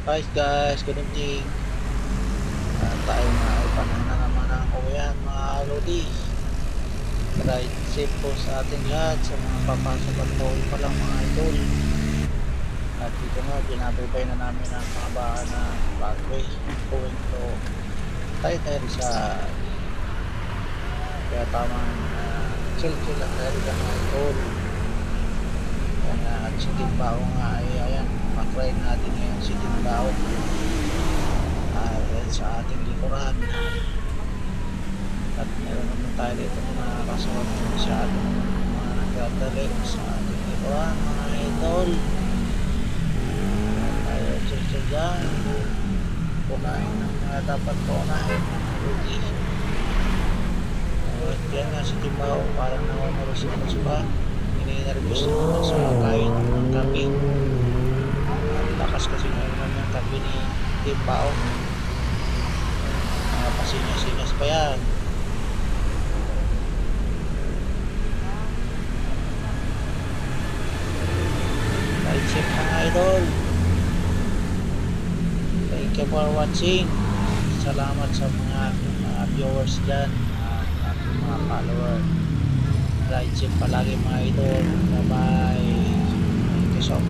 Hi guys, good evening. Tayo na ipanan na naman ang uwian mga Lodi. Ride safe po sa ating lahat sa mga papasok at pauwi pa lang mga idol. At dito nga, binabaybay na namin ang mga bahan na pathway going to tayo sa kaya tamang chill at tayo ka mga idol. Kaya at si Timbao nga ay ayan, makride natin ngayon si Timbao. Sa ating likuran at meron naman tayo dito mga kasuot sa ating mga nagdadalik sa ating likuran mga idol. Tayo chill dyan, punahin ng mga dapat punahin mga rugi. At yan nga si Timbao parang nawamarus-marus pa, ininervous na naman sa kain ng gabi. Lakas kasi ngayon ng gabi ni Timbao, pasinyas-sinyas pa yan. Ride safe mga idol. Thank you for watching. Salamat sa mga viewers dyan at mga follower. Ride safe palagi mga idol. Bye bye. Thank you so much.